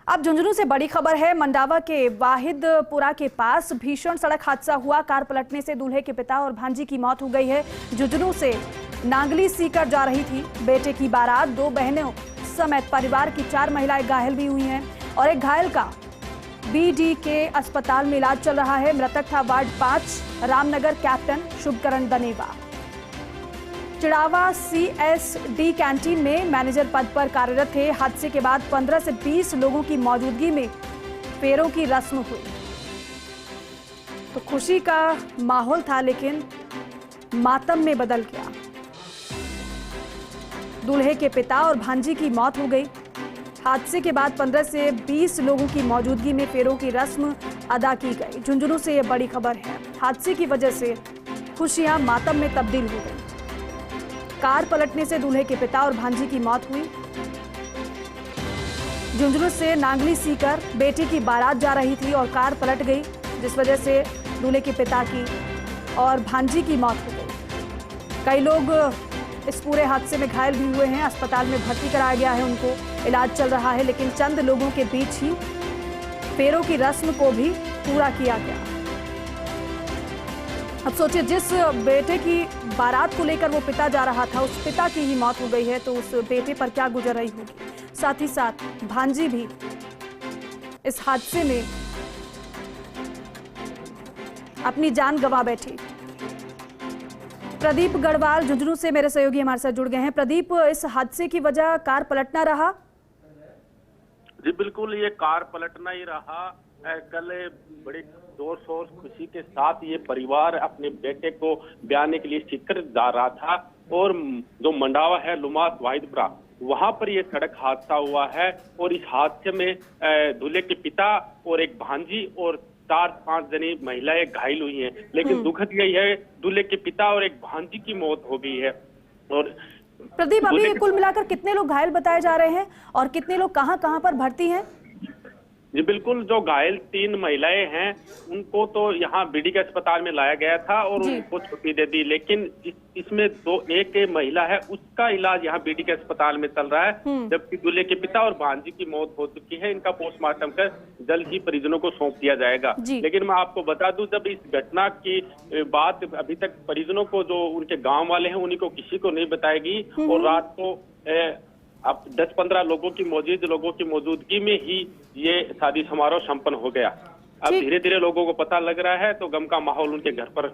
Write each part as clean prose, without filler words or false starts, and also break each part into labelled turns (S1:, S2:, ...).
S1: अब झुंझुनू से बड़ी खबर है। मंडावा के वाहिदपुरा के पास भीषण सड़क हादसा हुआ। कार पलटने से दूल्हे के पिता और भांजी की मौत हो गई है। झुंझुनू से नांगली सीकर जा रही थी बेटे की बारात। दो बहनों समेत परिवार की 4 महिलाएं घायल भी हुई हैं और एक घायल का बीडी के अस्पताल में इलाज चल रहा है। मृतक था ward 5 Ramnagar captain Shubhkaran Daneva. Chirawa CSD canteen में मैनेजर पद पर कार्यरत थे। हादसे के बाद 15 से 20 लोगों की मौजूदगी में फेरों की रस्म हुई। तो खुशी का माहौल था लेकिन मातम में बदल गया। दूल्हे के पिता और भांजी की मौत हो गई। हादसे के बाद 15 से 20 लोगों की मौजूदगी में फेरों की रस्म अदा की गई। झुंझुनू से यह बड़ी खबर है। हादसे की वजह से खुशियां मातम में तब्दील हो गई। कार पलटने से दूल्हे के पिता और भांजी की मौत हुई। झुंझुनू से नांगली सीकर बेटी की बारात जा रही थी और कार पलट गई, जिस वजह से दूल्हे के पिता की और भांजी की मौत हो गई। कई लोग इस पूरे हादसे में घायल भी हुए हैं। अस्पताल में भर्ती कराया गया है, उनको इलाज चल रहा है। लेकिन चंद लोगों के बीच ही फेरों की रस्म को भी पूरा किया गया। अब सोचिए, जिस बेटे की बारात को लेकर वो पिता जा रहा था, उस पिता की ही मौत हो गई है, तो उस बेटे पर क्या गुजर रही होगी। साथ ही साथ भांजी भी इस हादसे में अपनी जान गंवा बैठी। प्रदीप गढ़वाल झुंझुनू से मेरे सहयोगी हमारे साथ जुड़ गए हैं। प्रदीप, इस हादसे की वजह कार पलटना रहा?
S2: जी बिल्कुल, ये कार पलटना ही रहा। कल बड़े जोर शोर खुशी के साथ ये परिवार अपने बेटे को ब्याने के लिए सीकर जा रहा था और जो मंडावा है लुमास वाहिदपुरा, वहां पर ये सड़क हादसा हुआ है। और इस हादसे में दूल्हे के पिता और एक भांजी और 4-5 जनी महिलाएं घायल हुई हैं। लेकिन दुखद यही है, दूल्हे के पिता और एक भांजी की मौत हो गई है। और
S1: प्रदीप, अभी कुल मिलाकर कितने लोग घायल बताए जा रहे हैं और कितने लोग कहां पर भर्ती हैं?
S2: जी बिल्कुल, जो घायल 3 महिलाएं हैं उनको तो यहाँ बीडी के अस्पताल में लाया गया था और उनको छुट्टी दे दी। लेकिन इसमें एक महिला है, उसका इलाज यहाँ बीडी के अस्पताल में चल रहा है, जबकि दूल्हे के पिता और भांजी की मौत हो चुकी है। इनका पोस्टमार्टम कर जल्द ही परिजनों को सौंप दिया जाएगा। लेकिन मैं आपको बता दूं, जब इस घटना की बात अभी तक परिजनों को, जो उनके गाँव वाले हैं, उन्हीं को किसी को नहीं बताएगी। और रात को अब 10-15 लोगों की मौजूदगी में ही ये शादी समारोह संपन्न हो गया। अब धीरे धीरे लोगों को पता लग रहा है, तो गम का माहौल उनके घर पर।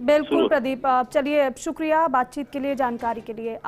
S1: बिल्कुल प्रदीप, चलिए, शुक्रिया बातचीत के लिए, जानकारी के लिए।